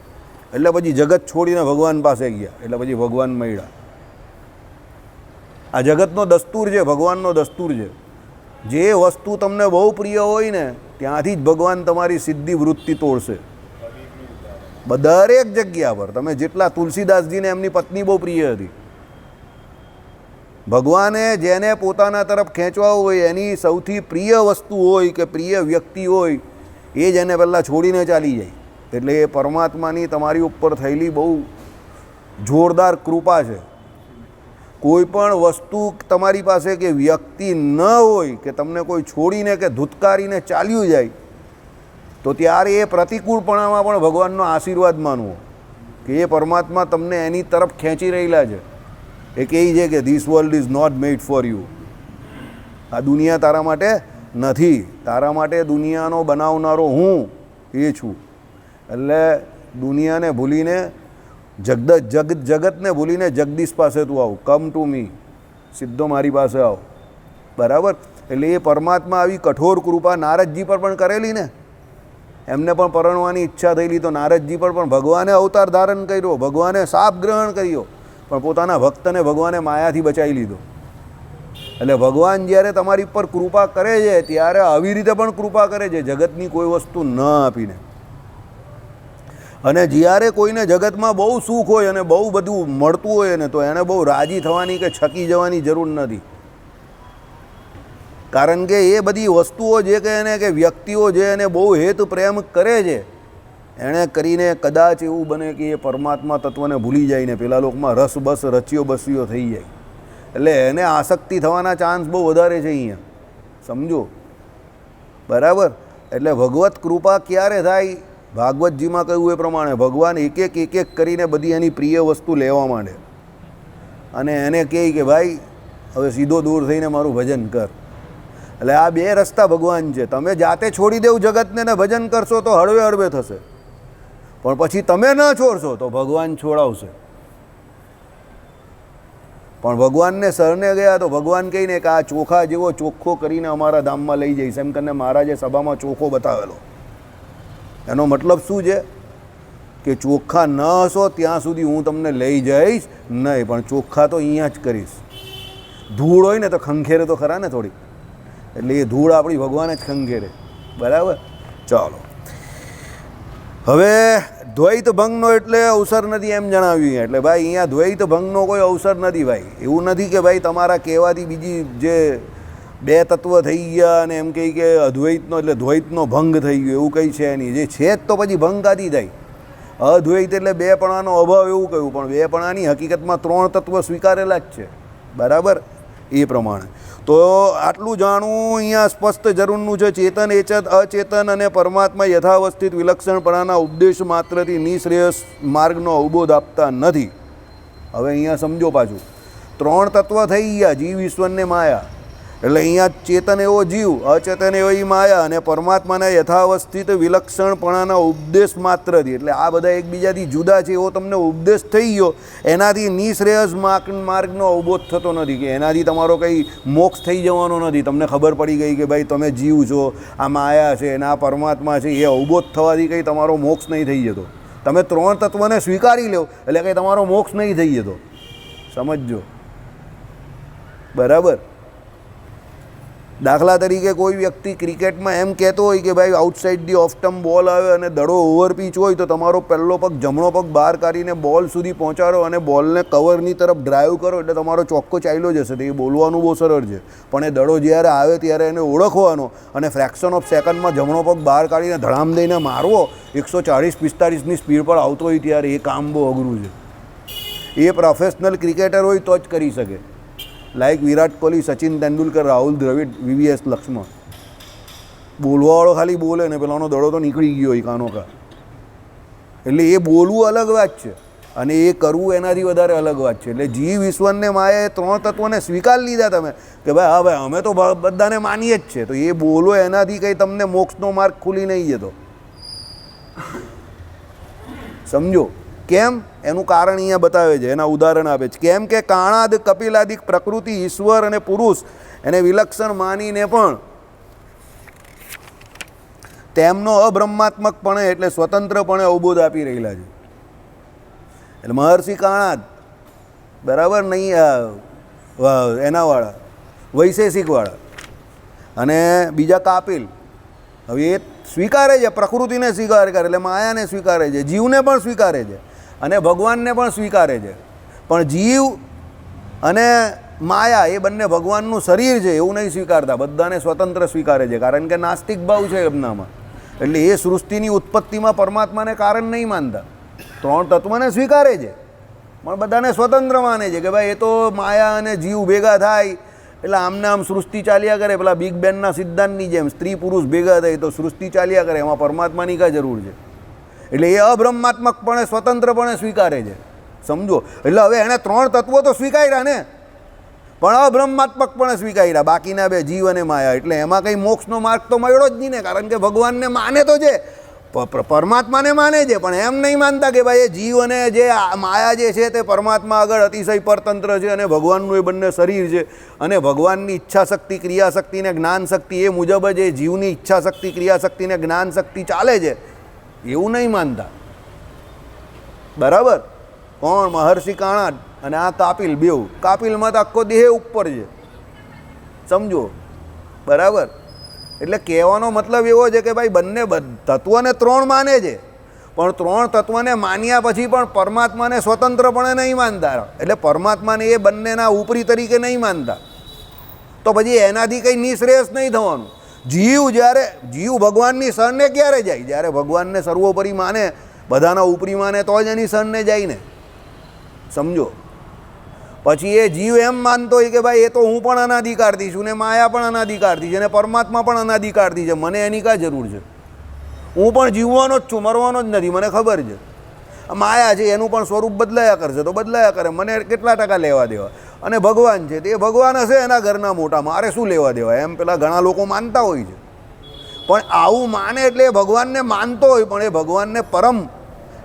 એટલે પછી જગત છોડીને ભગવાન પાસે ગયા, એટલે પછી ભગવાન મળ્યા. આ જગતનો દસ્તુર છે, ભગવાનનો દસ્તુર છે. જે વસ્તુ તમને બહુ પ્રિય હોય ને, ત્યાંથી જ ભગવાન તમારી સિદ્ધિ વૃત્તિ તોડશે. દરેક જગ્યા પર તમે જેટલા, તુલસીદાસજીને એમની પત્ની બહુ પ્રિય હતી. ભગવાને જેને પોતાના તરફ ખેંચવા હોય, એની સૌથી પ્રિય વસ્તુ હોય કે પ્રિય વ્યક્તિ હોય, એ જ એને પહેલાં છોડીને ચાલી જાય. એટલે એ પરમાત્માની તમારી ઉપર થયેલી બહુ જોરદાર કૃપા છે. કોઈ પણ વસ્તુ તમારી પાસે કે વ્યક્તિ ન હોય, કે તમને કોઈ છોડીને કે ધૂતકારીને ચાલ્યું જાય, તો ત્યારે એ પ્રતિકૂળપણામાં પણ ભગવાનનો આશીર્વાદ માનવો કે એ પરમાત્મા તમને એની તરફ ખેંચી રહેલા છે. એ કહે છે કે this world is not made for you. આ દુનિયા તારા માટે નથી, તારા માટે દુનિયાનો બનાવનારો હું એ છું. એટલે દુનિયાને ભૂલીને, જગતને ભૂલીને જગદીશ પાસે તું આવ, કમ ટુ મી, સીધો મારી પાસે આવ. બરાબર? એટલે એ પરમાત્મા આવી કઠોર કૃપા નારદજી પર પણ કરેલી ને. એમને પણ પરણવાની ઈચ્છા થયેલી, તો નારદજી પર પણ ભગવાને અવતાર ધારણ કર્યો, ભગવાને શાપ ગ્રહણ કર્યો, પણ પોતાના ભક્તને ભગવાને માયાથી બચાવી લીધો. એટલે ભગવાન જ્યારે તમારી પર કૃપા કરે છે, ત્યારે આવી રીતે પણ કૃપા કરે છે, જગતની કોઈ વસ્તુ ન આપીને. અને જ્યારે કોઈને જગતમાં બહુ સુખ હોય અને બહુ બધું મળતું હોય ને તો એને બહુ રાજી થવાની કે છકી જવાની જરૂર નથી. કારણ કે એ બધી વસ્તુઓ જે કે એને કે વ્યક્તિઓ જે એને બહુ હેત પ્રેમ કરે છે એણે કરીને કદાચ એવું બને કે એ પરમાત્મા તત્વને ભૂલી જાય ને પેલા લોકમાં રસ બસ રચ્યો બસ્યો થઈ જાય. એટલે એને આસક્તિ થવાના ચાન્સ બહુ વધારે છે અહીંયા, સમજો. બરાબર. એટલે ભગવત કૃપા ક્યારે થાય? ભાગવતજીમાં કહ્યું એ પ્રમાણે ભગવાન એક એક કરીને બધી એની પ્રિય વસ્તુ લેવા માંડે અને એને કહે કે ભાઈ હવે સીધો દૂર થઈને મારું ભજન કર. એટલે આ બે રસ્તા ભગવાન છે. તમે જાતે છોડી દેવું જગતને ને ભજન કરશો તો હળવે હળવે થશે, પણ પછી તમે ન છોડશો તો ભગવાન છોડાવશે. પણ ભગવાનને શરણે ગયા તો ભગવાન કહીને કે આ ચોખા જેવો ચોખ્ખો કરીને અમારા ધામમાં લઈ જઈશ, એમ કરીને મહારાજે સભામાં ચોખ્ખો બતાવેલો. એનો મતલબ શું છે કે ચોખ્ખા ન હશો ત્યાં સુધી હું તમને લઈ જઈશ નહીં, પણ ચોખ્ખા તો અહીંયા જ કરીશ. ધૂળ હોય ને તો ખંખેરે તો ખરા ને થોડી, એટલે એ ધૂળ આપણી ભગવાન જ ખંખેરે. બરાબર. ચાલો, હવે દ્વૈત ભંગનો એટલે અવસર નથી એમ જણાવ્યું. એટલે ભાઈ અહીંયા દ્વૈત ભંગનો કોઈ અવસર નથી ભાઈ. એવું નથી કે ભાઈ તમારા કહેવાથી બીજી જે બે તત્વ થઈ ગયા અને એમ કહી કે અદ્વૈતનો એટલે દ્વૈતનો ભંગ થઈ ગયો, એવું કંઈ છે નહીં. જે છે જ તો પછી ભંગ કાથી થાય? અદ્વૈત એટલે બેપણાનો અભાવ એવું કહ્યું, પણ બેપણાની હકીકતમાં ત્રણ તત્વ સ્વીકારેલા જ છે. બરાબર. એ પ્રમાણે તો આટલું જાણવું અહીંયા સ્પષ્ટ જરૂરનું છે. ચેતન અચેતન અને પરમાત્મા યથાવસ્થિત વિલક્ષણપણાના ઉપદેશ માત્રથી નિશ્રેયસ માર્ગનો અવબોધ આપતા નથી. હવે અહીંયા સમજો પાછું, ત્રણ તત્વ થઈ ગયા, જીવ ઈશ્વરને માયા. એટલે અહીંયા ચેતન એવો જીવ, અચેતન એવી માયા અને પરમાત્માના યથાવસ્થિત વિલક્ષણપણાના ઉપદેશ માત્રથી, એટલે આ બધા એકબીજાથી જુદા છે એવો તમને ઉપદેશ થઈ ગયો. એનાથી નિશ્રેયસ માર્ગનો અવબોધ થતો નથી, કે એનાથી તમારો કંઈ મોક્ષ થઈ જવાનો નથી. તમને ખબર પડી ગઈ કે ભાઈ તમે જીવ છો, આ માયા છે અને આ પરમાત્મા છે, એ અવબોધ થવાથી કંઈ તમારો મોક્ષ નહીં થઈ જતો. તમે ત્રણ તત્વને સ્વીકારી લો એટલે કંઈ તમારો મોક્ષ નહીં થઈ જતો, સમજજો. બરાબર. દાખલા તરીકે કોઈ વ્યક્તિ ક્રિકેટમાં એમ કહેતો હોય કે ભાઈ આઉટસાઇડ ધી ઓફ સ્ટમ્પ બોલ આવે અને દડો ઓવર પીચ હોય તો તમારો પહેલો પગ જમણો પગ બહાર કાઢીને બોલ સુધી પહોંચાડો અને બોલને કવરની તરફ ડ્રાઈવ કરો એટલે તમારો ચોખ્ખો ચાલ્યો જશે. તો એ બોલવાનું બહુ સરળ છે, પણ એ દડો જ્યારે આવે ત્યારે એને ઓળખવાનો અને ફ્રેક્શન ઓફ સેકન્ડમાં જમણો પગ બહાર કાઢીને ધડામ દઈને મારવો 140-45ની સ્પીડ પર આવતો હોય ત્યારે એ કામ બહુ અઘરું છે. એ પ્રોફેશનલ ક્રિકેટર હોય તો જ કરી શકે. Like Virat Kohli, Sachin Tendulkar, Rahul Dravida, VVS Lakshman. બોલવાવાળો ખાલી બોલે ને પેલાનો દડો તો નીકળી ગયો હોય કાનો કા. એટલે એ બોલવું અલગ વાત છે અને એ કરવું એનાથી વધારે અલગ વાત છે. એટલે જીવ ઈશ્વરને માયાએ ત્રણ તત્વોને સ્વીકાર લીધા તમે કે ભાઈ હા ભાઈ અમે તો બધાને માનીએ જ છે, તો એ બોલો એનાથી કંઈ તમને મોક્ષનો માર્ગ ખુલી નહીં જતો, સમજો. કેમ? એનું કારણ અહીંયા બતાવે છે, એના ઉદાહરણ આપે છે. કેમ કે કાણાદ કપિલાદિક પ્રકૃતિ ઈશ્વર અને પુરુષ એને વિલક્ષણ માનીને પણ તેમનો અબ્રહ્માત્મકપણે એટલે સ્વતંત્રપણે અવબોધ આપી રહેલા છે. એટલે મહર્ષિ કાણાદ, બરાબર નહીં, એનાવાળા વૈશેષિકવાળા, અને બીજા કાપિલ, હવે એ સ્વીકારે છે, પ્રકૃતિને સ્વીકાર કરે એટલે માયાને સ્વીકારે છે, જીવને પણ સ્વીકારે છે અને ભગવાનને પણ સ્વીકારે છે. પણ જીવ અને માયા એ બંને ભગવાનનું શરીર છે એવું નહીં સ્વીકારતા, બધાને સ્વતંત્ર સ્વીકારે છે, કારણ કે નાસ્તિક ભાવ છે એમનામાં. એટલે એ સૃષ્ટિની ઉત્પત્તિમાં પરમાત્માને કારણ નહીં માનતા, ત્રણ તત્વને સ્વીકારે છે પણ બધાને સ્વતંત્ર માને છે કે ભાઈ એ તો માયા અને જીવ ભેગા થાય એટલે આમને આમ સૃષ્ટિ ચાલ્યા કરે. પેલા બિગ બેનના સિદ્ધાંતની જેમ સ્ત્રી પુરુષ ભેગા થાય તો સૃષ્ટિ ચાલ્યા કરે, એમાં પરમાત્માની કાંઈ જરૂર છે? એટલે એ અબ્રહ્માત્મકપણે સ્વતંત્રપણે સ્વીકારે છે, સમજો. એટલે હવે એણે ત્રણ તત્વો તો સ્વીકાર્યા ને, પણ અબ્રહ્માત્મકપણે સ્વીકાર્યા બાકીના બે જીવ અને માયા. એટલે એમાં કંઈ મોક્ષનો માર્ગ તો મળ્યો જ નહીં ને, કારણ કે ભગવાનને માને તો છે, પરમાત્માને માને છે, પણ એમ નહીં માનતા કે ભાઈ એ જીવ અને જે માયા જે છે તે પરમાત્મા આગળ અતિશય પરતંત્ર છે અને ભગવાનનું એ બંને શરીર છે અને ભગવાનની ઈચ્છાશક્તિ, ક્રિયાશક્તિ ને જ્ઞાનશક્તિ એ મુજબ જ એ જીવની ઈચ્છાશક્તિ, ક્રિયાશક્તિ ને જ્ઞાનશક્તિ ચાલે છે, એવું નહીં માનતા. બરાબર. કોણ? મહર્ષિ કાણાદ અને આ કાપિલ, બેઉ. કાપિલમાં તો આખો દેહ ઉપર છે, સમજો. બરાબર. એટલે કહેવાનો મતલબ એવો છે કે ભાઈ બંને તત્વને ત્રણ માને છે પણ 3 તત્વને માન્યા પછી પણ પરમાત્માને સ્વતંત્રપણે નહીં માનતા, એટલે પરમાત્માને એ બંનેના ઉપરી તરીકે નહીં માનતા, તો પછી એનાથી કંઈ નિશ્રેયસ નહીં થવાનું. જીવ ભગવાનની શરણે ક્યારે જાય? જ્યારે ભગવાનને સર્વોપરી માને, બધાના ઉપરી માને, તો જ એની શરણે જાય ને. સમજો. પછી એ જીવ એમ માનતો હોય કે ભાઈ એ તો હું પણ અનાધિકારથી છું ને માયા પણ અનાધિકારથી છે ને પરમાત્મા પણ અનાધિકારથી છે, મને એની કાં જરૂર છે? હું પણ જીવવાનો જ છું, મરવાનો જ નથી, મને ખબર છે. માયા છે એનું પણ સ્વરૂપ બદલાયા કરશે તો બદલાયા કરે, મને કેટલા ટકા લેવા દેવા? અને ભગવાન છે તે ભગવાન હશે એના ઘરના મોટા, મારે શું લેવા દેવા? એમ પેલા ઘણા લોકો માનતા હોય છે. પણ આવું માને એટલે એ ભગવાનને માનતો હોય, પણ એ ભગવાનને પરમ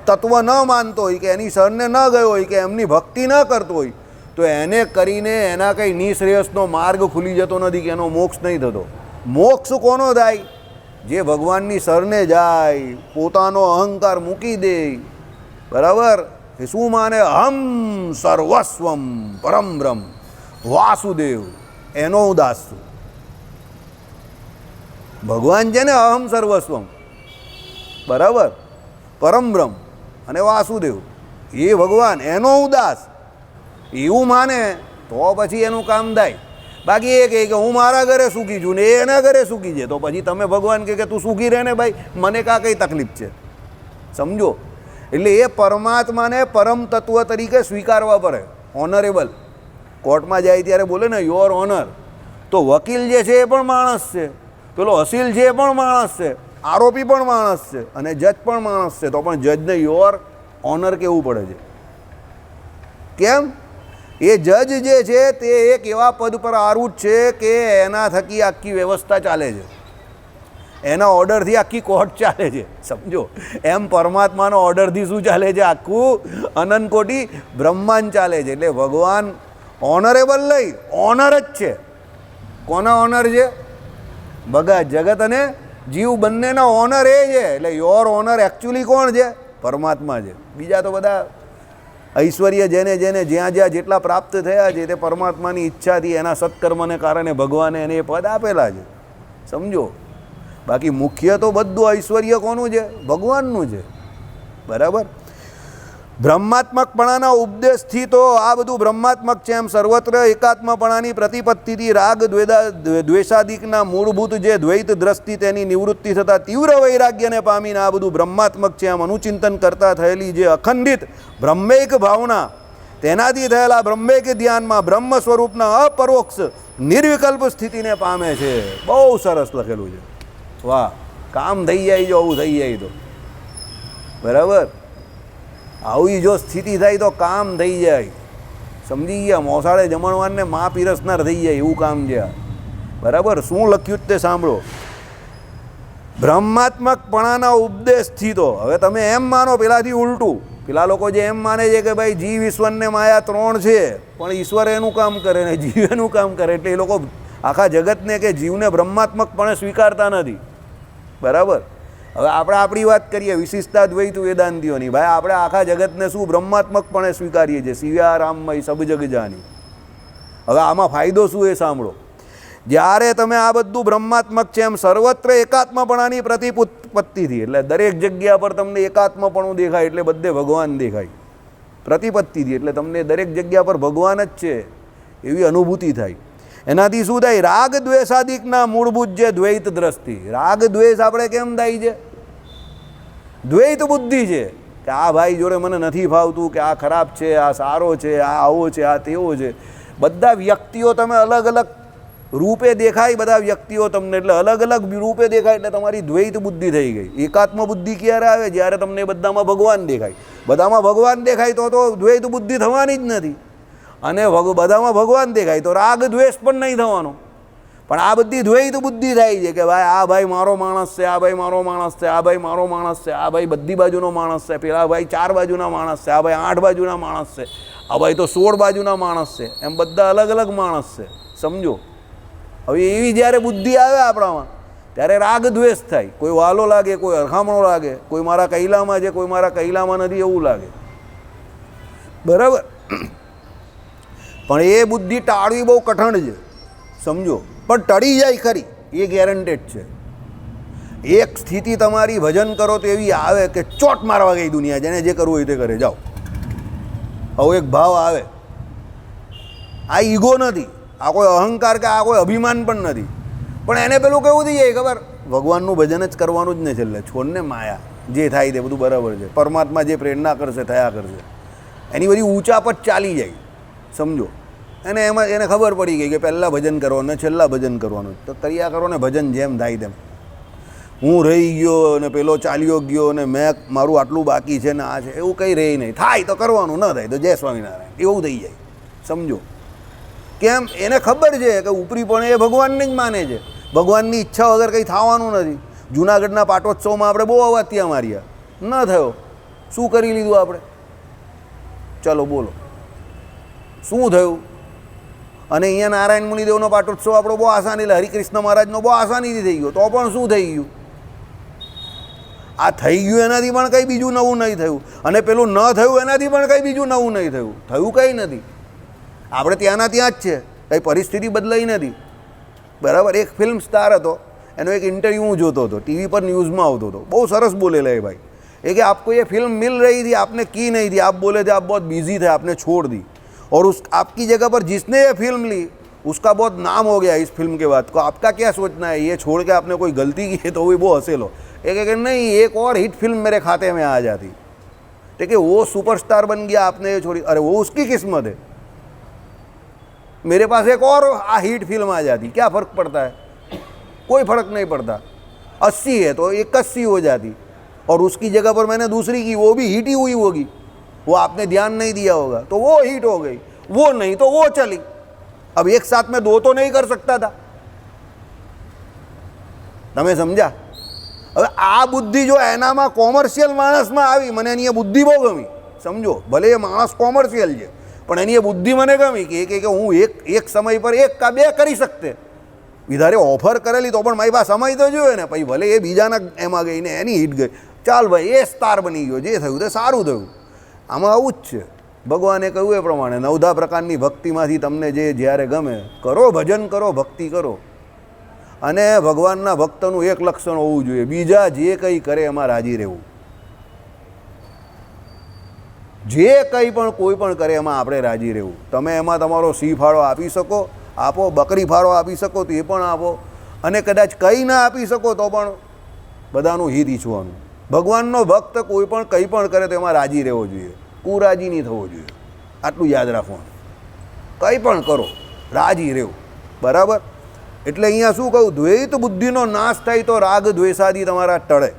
તત્વ ન માનતો હોય કે એની શરણે ન ગયો હોય કે એમની ભક્તિ ન કરતો હોય, તો એને કરીને એના કંઈ નિશ્રેયસનો માર્ગ ખુલી જતો નથી કે એનો મોક્ષ નહીં થતો. મોક્ષ કોનો થાય? જે ભગવાનની શરણે જાય, પોતાનો અહંકાર મૂકી દે, બરાબર, એ શું માને? અહમ સર્વસ્વમ પરમ બ્રહ્મ વાસુદેવ, એનો હું દાસ છું. ભગવાન છે ને અહમ સર્વસ્વમ, બરાબર, પરમ બ્રહ્મ અને વાસુદેવ, એ ભગવાન, એનો હું દાસ, એવું માને તો પછી એનું કામ થાય. બાકી એ કહે કે હું મારા ઘરે સુખી છું ને એ એના ઘરે સુખી છે, તો પછી તમે ભગવાન કહે કે તું સુખી રહે ને ભાઈ, મને કાં કંઈ તકલીફ છે? સમજો. એટલે એ પરમાત્માને પરમ તત્વ તરીકે સ્વીકારવા પડે. ઓનરેબલ કોર્ટમાં જાય ત્યારે બોલે ને યોર ઓનર, તો વકીલ જે છે એ પણ માણસ છે, પેલો અસીલ છે એ પણ માણસ છે, આરોપી પણ માણસ છે અને જજ પણ માણસ છે, તો પણ જજને યોર ઓનર કહેવું પડે છે. કેમ? એ જજ જે છે તે એક એવા પદ પર આરૂઢ છે કે એના થકી આખી વ્યવસ્થા ચાલે છે, એના ઓર્ડરથી આખી કોર્ટ ચાલે છે. સમજો. એમ પરમાત્માનો ઓર્ડરથી શું ચાલે છે? આખું અનંત કોટી બ્રહ્માંડ ચાલે છે. એટલે ભગવાન ઓનરેબલ નહીં, ઓનર જ છે. કોના ઓનર છે? બધા જગત અને જીવ બંનેના ઓનર એ છે. એટલે યોર ઓનર એકચ્યુઅલી કોણ છે? પરમાત્મા છે. બીજા તો બધા ઐશ્વર્ય જેને જ્યાં જેટલા પ્રાપ્ત થયા છે તે પરમાત્માની ઈચ્છાથી એના સત્કર્મને કારણે ભગવાને એને એ પદ આપેલા છે. સમજો. બાકી મુખ્ય તો બધું ઐશ્વર્ય કોનું છે? ભગવાનનું છે. બરાબર. બ્રહ્માત્મકપણાના ઉપદેશથી તો આ બધું બ્રહ્માત્મક છે એમ સર્વત્ર એકાત્મપણાની પ્રતિપત્તિથી રાગ દ્વેષાદિકના મૂળભૂત જે દ્વૈત દ્રષ્ટિ તેની નિવૃત્તિ થતાં તીવ્ર વૈરાગ્યને પામીને આ બધું બ્રહ્માત્મક છે એમ અનુચિંતન કરતા થયેલી જે અખંડિત બ્રહ્મૈક ભાવના, તેનાથી થયેલા બ્રહ્મૈક ધ્યાનમાં બ્રહ્મ સ્વરૂપના અપરોક્ષ નિર્વિકલ્પ સ્થિતિને પામે છે. બહુ સરસ લખેલું છે. વાહ, કામ થઈ જાય જો આવું થઈ જાય તો. બરાબર. આવી જો સ્થિતિ થાય તો કામ થઈ જાય. સમજી ગયા? મોસાળે જમણવારને મા પીરસનાર થઈ જાય એવું કામ છે. બરાબર. શું લખ્યું તે સાંભળો. બ્રહ્માત્મકપણાના ઉપદેશથી તો હવે તમે એમ માનો, પેલાથી ઉલટું. પેલા લોકો જે એમ માને છે કે ભાઈ જીવ ઈશ્વરને માયા 3 છે, પણ ઈશ્વર એનું કામ કરે ને જીવ એનું કામ કરે, એટલે એ લોકો આખા જગતને કે જીવને બ્રહ્માત્મકપણે સ્વીકારતા નથી. બરાબર. હવે આપણે આપણી વાત કરીએ વિશિષ્ટા દ્વૈત વેદાંતિઓની. ભાઈ આપણે આખા જગતને શું બ્રહ્માત્મકપણે સ્વીકારીએ છીએ? શિવ્યારામમય સબ જગ જાની. હવે આમાં ફાયદો શું એ સાંભળો. જ્યારે તમે આ બધું બ્રહ્માત્મક છે એમ સર્વત્ર એકાત્મપણાની પ્રતિપત્તિથી, એટલે દરેક જગ્યા પર તમને એકાત્મપણું દેખાય એટલે બધે ભગવાન દેખાય. પ્રતિપત્તિથી એટલે તમને દરેક જગ્યા પર ભગવાન જ છે એવી અનુભૂતિ થાય. એનાથી શું થાય? રાગ દ્વેષાદિકના મૂળભૂત જે દ્વૈત દ્રષ્ટિ, રાગ દ્વેષ આપણે કેમ થાય છે? દ્વૈત બુદ્ધિ છે કે આ ભાઈ જોડે મને નથી ફાવતું, કે આ ખરાબ છે, આ સારો છે, આ આવો છે, આ તેવો છે. બધા વ્યક્તિઓ તમે અલગ અલગ રૂપે દેખાય, બધા વ્યક્તિઓ તમને એટલે અલગ અલગ રૂપે દેખાય એટલે તમારી દ્વૈત બુદ્ધિ થઈ ગઈ. એકાત્મ બુદ્ધિ ક્યારે આવે? જ્યારે તમને બધામાં ભગવાન દેખાય. બધામાં ભગવાન દેખાય તો દ્વૈત બુદ્ધિ થવાની જ નથી. અને બધામાં ભગવાન દેખાય તો રાગ દ્વેષ પણ નહીં થવાનો. પણ આ બધી દ્વૈત બુદ્ધિ થાય છે કે ભાઈ આ ભાઈ મારો માણસ છે, આ ભાઈ મારો માણસ છે, આ ભાઈ મારો માણસ છે, આ ભાઈ બધી બાજુનો માણસ છે, પેલા ભાઈ 4 બાજુના માણસ છે, આ ભાઈ 8 બાજુના માણસ છે, આ ભાઈ તો 16 બાજુના માણસ છે. એમ બધા અલગ અલગ માણસ છે. સમજો. હવે એવી જ્યારે બુદ્ધિ આવે આપણામાં ત્યારે રાગ દ્વેષ થાય. કોઈ વાલો લાગે, કોઈ અરખામણો લાગે, કોઈ મારા કૈલામાં છે, કોઈ મારા કૈલામાં નથી એવું લાગે. બરાબર. પણ એ બુદ્ધિ ટાળવી બહુ કઠણ છે. સમજો. પણ ટળી જાય ખરી, એ ગેરંટેડ છે. એક સ્થિતિ તમારી ભજન કરો તો એવી આવે કે ચોટ મારવા ગઈ દુનિયા, જેને જે કરવું હોય તે કરે, જાઓ. આવો એક ભાવ આવે. આ ઈગો નથી, આ કોઈ અહંકાર કે આ કોઈ અભિમાન પણ નથી, પણ એને પેલું કેવું થઈ જાય ખબર, ભગવાનનું ભજન જ કરવાનું જ ને છેલ્લે, છોડને માયા જે થાય તે બધું બરાબર છે, પરમાત્મા જે પ્રેરણા કરશે થયા કરશે, એની બધી ઊંચા પર ચાલી જાય. સમજો, અને એમાં એને ખબર પડી ગઈ કે પહેલાં ભજન કરવાનું ને છેલ્લા ભજન કરવાનું, તો કર્યા કરો ને ભજન જેમ થાય તેમ. હું રહી ગયો ને પેલો ચાલ્યો ગયો ને મેં મારું આટલું બાકી છે ને આ છે, એવું કંઈ રહી નહીં. થાય તો કરવાનું, ન થાય તો જય સ્વામિનારાયણ, એવું થઈ જાય. સમજો, કેમ? એને ખબર છે કે ઉપરીપણે એ ભગવાનને જ માને છે, ભગવાનની ઈચ્છા વગર કંઈ થવાનું નથી. જૂનાગઢના પાટોત્સવમાં આપણે બહુ અવાત્યા માર્યા, ન થયો. શું કરી લીધું આપણે? ચલો બોલો, શું થયું? અને અહીંયા નારાયણ મુનિદેવનો પાટોત્સવ આપણો બહુ આસાની, એટલે હરિકૃષ્ણ મહારાજનો બહુ આસાનીથી થઈ ગયો, તો પણ શું થઈ ગયું? આ થઈ ગયું એનાથી પણ કંઈ બીજું નવું નહીં થયું, અને પેલું ન થયું એનાથી પણ કંઈ બીજું નવું નહીં થયું. થયું કંઈ નથી, આપણે ત્યાંના ત્યાં જ છે, કંઈ પરિસ્થિતિ બદલાઈ નથી. બરાબર. એક ફિલ્મ સ્ટાર હતો, એનો એક ઇન્ટરવ્યૂ હું જોતો હતો, ટીવી પર ન્યૂઝમાં આવતો હતો, બહુ સરસ બોલેલા એ ભાઈ. એ कि आपको ये फिल्म मिल रही थी, आपने की नहीं थी, आप बोले थे आप बहुत बिजी थे, आपने छोड़ दी, और उस आपकी जगह पर जिसने ये फिल्म ली उसका बहुत नाम हो गया इस फिल्म के बाद को, आपका क्या सोचना है? ये छोड़ के आपने कोई गलती की है तो भी वो हंसे लो. एक एक नहीं, एक और हिट फिल्म मेरे खाते में आ जाती. ठीक है, वो सुपरस्टार बन गया, आपने ये छोड़ी, अरे वो उसकी किस्मत है, मेरे पास एक और हिट फिल्म आ जाती, क्या फ़र्क पड़ता है? कोई फ़र्क नहीं पड़ता. 80 है तो 81 हो जाती, और उसकी जगह पर मैंने दूसरी की, वो भी हिट ही हुई होगी, वो आपने ध्यान नहीं दिया होगा तो वो हिट हो गई, वो नहीं तो वो चली. अब एक साथ में दो तो नहीं कर सकता था. તમે સમજ્યા? હવે આ બુદ્ધિ જો એનામાં કોમર્શિયલ માણસમાં આવી, મને એની બુદ્ધિ બહુ ગમી. સમજો, ભલે એ માણસ કોમર્શિયલ છે પણ એની બુદ્ધિ મને ગમી કે હું એક સમય પર એક કા બે કરી શકતે. વિધારે ઓફર કરેલી તો પણ મારી પાસે સમય તો જોયો ને, પછી ભલે એ બીજાના એમાં ગઈ ને એની હિટ ગઈ, ચાલ ભાઈ એ સ્ટાર બની ગયો, જે થયું તે સારું થયું. આમાં આવું જ છે. ભગવાને કહ્યું એ પ્રમાણે 9 પ્રકારની ભક્તિમાંથી તમને જે જ્યારે ગમે કરો, ભજન કરો, ભક્તિ કરો. અને ભગવાનના ભક્તનું એક લક્ષણ હોવું જોઈએ, બીજા જે કંઈ કરે એમાં રાજી રહેવું. જે કંઈ પણ કોઈ પણ કરે એમાં આપણે રાજી રહેવું. તમે એમાં તમારો સિંહ ફાળો આપી શકો, આપો. બકરી ફાળો આપી શકો તો એ પણ આપો, અને કદાચ કંઈ ના આપી શકો તો પણ બધાનું હિત ઈચ્છવાનું. ભગવાનનો ભક્ત કોઈ પણ કંઈ પણ કરે તો એમાં રાજી રહેવો જોઈએ, કુરાજી નહીં થવો જોઈએ. આટલું યાદ રાખવાનું. કંઈ પણ કરો, રાજી રહેવું. બરાબર. એટલે અહીંયા શું કહું, દ્વૈત બુદ્ધિનો નાશ થાય તો રાગ દ્વેષાદી તમારા ટળે.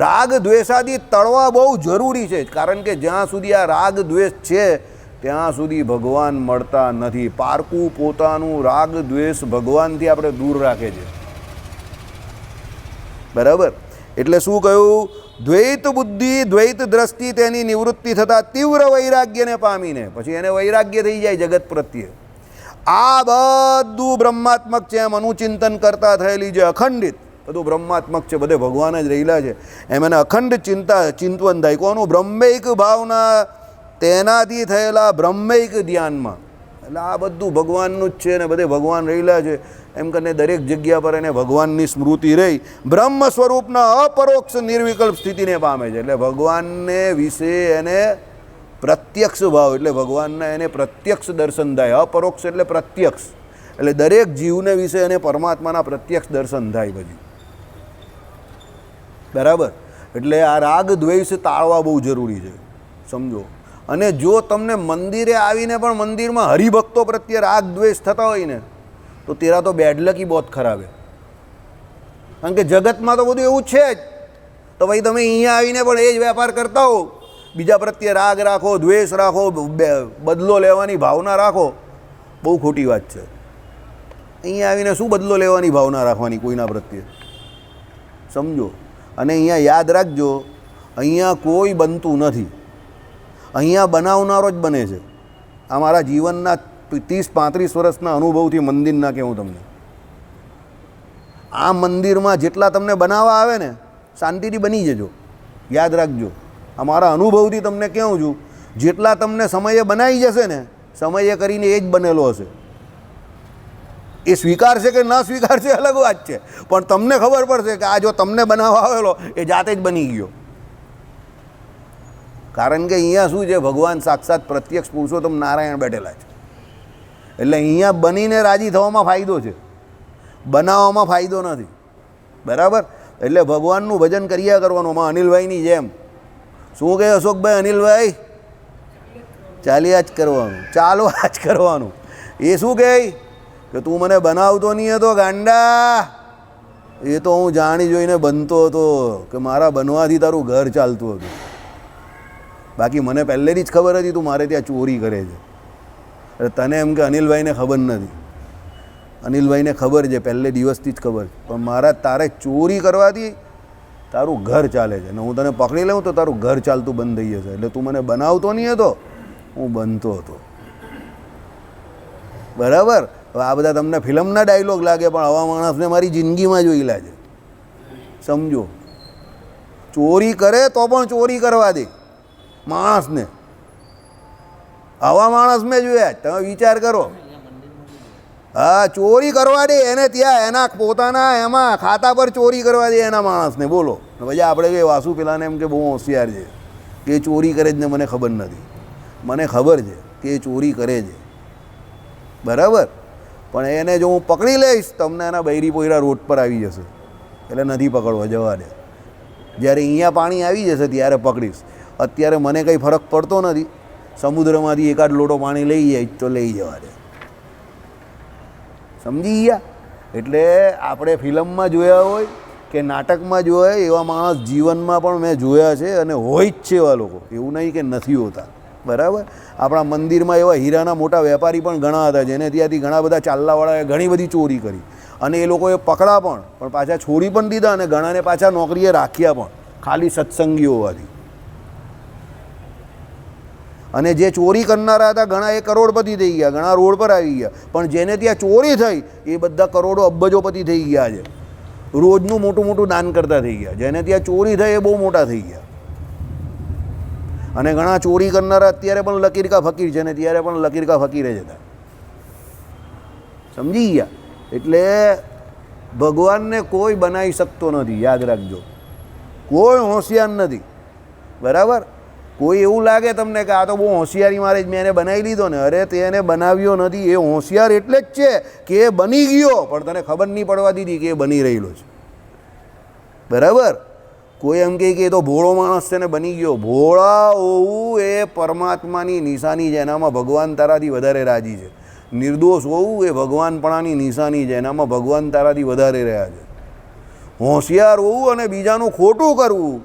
રાગ દ્વેષાદી ટળવા બહુ જરૂરી છે, કારણ કે જ્યાં સુધી આ રાગ દ્વેષ છે ત્યાં સુધી ભગવાન મળતા નથી. પારકું પોતાનું રાગ દ્વેષ ભગવાનથી આપણે દૂર રાખે છે. બરાબર. એટલે શું કહ્યું, દ્વૈત બુદ્ધિ, દ્વૈત દ્રષ્ટિ, તેની નિવૃત્તિ થતાં તીવ્ર વૈરાગ્યને પામીને પછી એને વૈરાગ્ય થઈ જાય જગત પ્રત્યે. આ બધું બ્રહ્માત્મક છે એમ અનુચિંતન કરતા થયેલી જે અખંડિત, બધું બ્રહ્માત્મક છે, બધે ભગવાન જ રહેલા છે એમ એને અખંડ ચિંતન થાય. કોનું? બ્રહ્મૈક ભાવના, તેનાથી થયેલા બ્રહ્મૈક ધ્યાનમાં. એટલે આ બધું ભગવાનનું જ છે ને બધે ભગવાન રહેલા છે એમ કરીને દરેક જગ્યા પર એને ભગવાનની સ્મૃતિ રહી બ્રહ્મ સ્વરૂપના અપરોક્ષ નિર્વિકલ્પ સ્થિતિને પામે છે. એટલે ભગવાનને વિશે એને પ્રત્યક્ષ ભાવ, એટલે ભગવાનના એને પ્રત્યક્ષ દર્શન થાય. અપરોક્ષ એટલે પ્રત્યક્ષ, એટલે દરેક જીવને વિશે એને પરમાત્માના પ્રત્યક્ષ દર્શન થાય પછી. બરાબર. એટલે આ રાગ દ્વેષ તાળવા બહુ જરૂરી છે. સમજો. અને જો તમને મંદિરે આવીને પણ મંદિરમાં હરિભક્તો પ્રત્યે રાગ દ્વેષ થતા હોય ને તો તેરા તો બેડ લક બહુ ખરાબ છે. કારણ કે જગતમાં તો બધું એવું છે જ. તો ભાઈ તમે અહીંયા આવીને પણ એ જ વેપાર કરતા હો, બીજા પ્રત્યે રાગ રાખો, દ્વેષ રાખો, બદલો લેવાની ભાવના રાખો, બહુ ખોટી વાત છે. અહીંયા આવીને શું બદલો લેવાની ભાવના રાખવાની કોઈના પ્રત્યે? સમજો. અને અહીંયા યાદ રાખજો, અહીંયા કોઈ બનતું નથી, અહીંયા બનાવનારો જ બને છે. આ મારા જીવનના 30-35 વર્ષના અનુભવથી મંદિરના કહું તમને. આ મંદિરમાં જેટલા તમને બનાવવા આવે ને શાંતિથી બની જજો. યાદ રાખજો, અમારા અનુભવથી તમને કહું છું, જેટલા તમને સમયે બનાવી જશે ને સમયે કરીને એ જ બનેલો હશે. એ સ્વીકારશે કે ન સ્વીકારશે અલગ વાત છે, પણ તમને ખબર પડશે કે આ જો તમને બનાવવા આવેલો એ જાતે જ બની ગયો. કારણ કે અહીંયા શું છે, ભગવાન સાક્ષાત પ્રત્યક્ષ પુરુષોત્તમ નારાયણ બેઠેલા છે. એટલે અહીંયા બનીને રાજી થવામાં ફાયદો છે, બનાવવામાં ફાયદો નથી. બરાબર? એટલે ભગવાનનું ભજન કર્યા કરવાનું. માં અનિલભાઈની જેમ શું કહે અશોકભાઈ? અનિલભાઈ ચાલ્યા જ કરવાનું, ચાલવા જ કરવાનું. એ શું કહે કે તું મને બનાવતો નહીં હતો ગાંડા, એ તો હું જાણી જોઈને બનતો હતો કે મારા બનવાથી તારું ઘર ચાલતું હતું. બાકી મને પહેલેથી જ ખબર હતી તું મારે ત્યાં ચોરી કરે છે. એટલે તને એમ કે અનિલભાઈને ખબર નથી. અનિલભાઈને ખબર છે, પહેલે દિવસથી જ ખબર છે, પણ મારા તારે ચોરી કરવાથી તારું ઘર ચાલે છે ને હું તને પકડી લઉં તો તારું ઘર ચાલતું બંધ થઈ જશે. એટલે તું મને બનાવતો નહીં હતો, હું બનતો હતો. બરાબર? હવે આ બધા તમને ફિલ્મના ડાયલોગ લાગે, પણ આવા માણસને મારી જિંદગીમાં જોયેલા છે. સમજો, ચોરી કરે તો પણ ચોરી કરવા દે માણસને. આવા માણસ મેં જોયા. તમે વિચાર કરો. હા, ચોરી કરવા દે એને, ત્યાં એના પોતાના એમાં ખાતા પર ચોરી કરવા દે એના માણસને. બોલો. પછી આપણે કે વાસુ પેલાને એમ કે બહુ હોશિયાર છે, કે એ ચોરી કરે જ ને મને ખબર નથી. મને ખબર છે કે એ ચોરી કરે છે. બરાબર? પણ એને જો હું પકડી લઈશ, તમને એના બૈરી પોયરા રોડ પર આવી જશે. એટલે નથી પકડવા, જવા દે. જ્યારે અહીંયા પાણી આવી જશે ત્યારે પકડીશ. અત્યારે મને કંઈ ફરક પડતો નથી. સમુદ્રમાંથી એકાદ લોટો પાણી લઈ જાય તો લઈ જવા દે. સમજી ગયા? એટલે આપણે ફિલ્મમાં જોયા હોય કે નાટકમાં જોયા હોય એવા માણસ જીવનમાં પણ મેં જોયા છે, અને હોય જ છે એવા લોકો. એવું નહીં કે નથી હોતા. બરાબર? આપણા મંદિરમાં એવા હીરાના મોટા વેપારી પણ ઘણા હતા, જેને ત્યાંથી ઘણા બધા ચાલ્લાવાળાએ ઘણી બધી ચોરી કરી, અને એ લોકોએ પકડા પણ પાછા છોડી પણ દીધા, અને ઘણાને પાછા નોકરીએ રાખ્યા પણ, ખાલી સત્સંગીઓ હોવાથી. અને જે ચોરી કરનારા હતા ઘણા એ કરોડપતિ થઈ ગયા, ઘણા રોડ પર આવી ગયા. પણ જેને ત્યાં ચોરી થઈ એ બધા કરોડો અબજોપતિ થઈ ગયા છે. રોજનું મોટું મોટું દાન કરતા થઈ ગયા. જેને ત્યાં ચોરી થઈ એ બહુ મોટા થઈ ગયા. અને ઘણા ચોરી કરનારા અત્યારે પણ લકીરકા ફકીર છે, ને ત્યારે પણ લકીરકા ફકીરે જ હતા. સમજી ગયા? એટલે ભગવાનને કોઈ બનાવી શકતો નથી, યાદ રાખજો. કોઈ હોશિયાર નથી. બરાબર? કોઈ એવું લાગે તમને કે આ તો બહુ હોશિયારી મારે જ મેં એને બનાવી લીધો ને, અરે તે એને બનાવ્યો નથી. એ હોશિયાર એટલે જ છે કે એ બની ગયો, પણ તને ખબર નહીં પડવા દીધી કે એ બની રહેલો છે. બરાબર? કોઈ એમ કહે કે એ તો ભોળો માણસ છે ને બની ગયો. ભોળા હોવું એ પરમાત્માની નિશાની છે, એનામાં ભગવાન તારાથી વધારે રાજી છે. નિર્દોષ હોવું એ ભગવાનપણાની નિશાની છે, એનામાં ભગવાન તારાથી વધારે રહ્યા છે. હોશિયાર હોવું અને બીજાનું ખોટું કરવું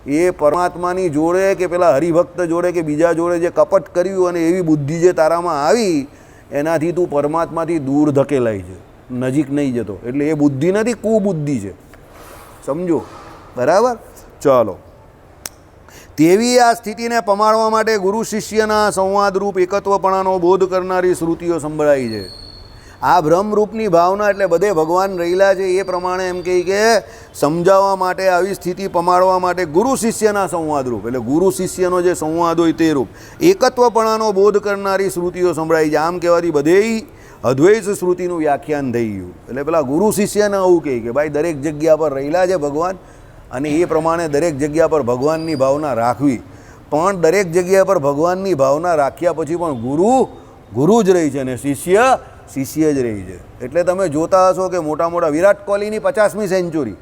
એ પરમાત્માની જોડે કે પેલા હરિભક્ત જોડે કે બીજા જોડે જે કપટ કર્યું અને એવી બુદ્ધિ જે તારામાં આવી, એનાથી તું પરમાત્માથી દૂર ધકેલાય છે, નજીક નહીં જતો. એટલે એ બુદ્ધિ નથી, કુબુદ્ધિ છે. સમજો? બરાબર? ચાલો. તેવી આ સ્થિતિને પમાડવા માટે ગુરુ શિષ્યના સંવાદરૂપ એકત્વપણાનો બોધ કરનારી શ્રુતિઓ સંભળાઈ છે. આ બ્રહ્મરૂપની ભાવના એટલે બધે ભગવાન રહેલા છે એ પ્રમાણે એમ કહે કે સમજાવવા માટે, આવી સ્થિતિ પમાડવા માટે ગુરુ શિષ્યના સંવાદરૂપ, એટલે ગુરુ શિષ્યનો જે સંવાદ હોય તે રૂપ એકત્વપણાનો બોધ કરનારી શ્રુતિઓ સંભળાઈ છે. આમ કહેવાથી બધેય અદ્વૈત શ્રુતિનું વ્યાખ્યાન થઈ ગયું. એટલે પેલા ગુરુ શિષ્યને આવું કહે કે ભાઈ દરેક જગ્યા પર રહેલા છે ભગવાન, અને એ પ્રમાણે દરેક જગ્યા પર ભગવાનની ભાવના રાખવી. પણ દરેક જગ્યા પર ભગવાનની ભાવના રાખ્યા પછી પણ ગુરુ જ રહી છે, અને શિષ્ય જ રહી છે. એટલે તમે જોતા હશો કે મોટા મોટા વિરાટ કોહલીની 50મી century,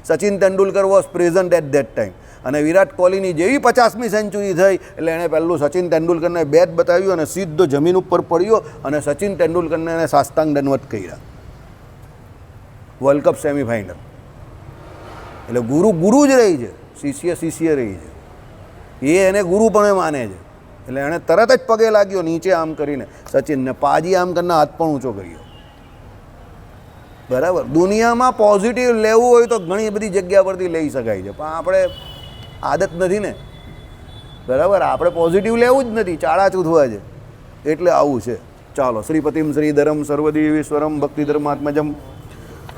Sachin Tendulkar was present at that time, અને વિરાટ કોહલીની જેવી 50મી સેન્ચુરી થઈ એટલે એણે પહેલું સચિન તેંડુલકરને બેટ બતાવ્યું અને સીધો જમીન ઉપર પડ્યો અને સચિન તેંડુલકરને એને સાષ્ટાંગ દંડવત કર્યા. World cup semi-final. એટલે ગુરુ જ રહી છે, શિષ્ય રહી છે. એ એને ગુરુ પણ માને છે. એટલે એણે તરત જ પગે લાગ્યો નીચે આમ કરીને સચિનને, પાજી આમ કરીને હાથ પણ ઊંચો કર્યો. બરાબર? દુનિયામાં પોઝિટિવ લેવું હોય તો ઘણી બધી જગ્યા પરથી લઈ શકાય છે, પણ આપણે આદત નથી ને. બરાબર? આપણે પોઝિટિવ લેવું જ નથી, ચાળા ચૂથવા છે. એટલે આવું છે. ચાલો. શ્રીપતિમ શ્રીધરમ સર્વદેવીશ્વરમ ભક્તિધર્માત્મજમ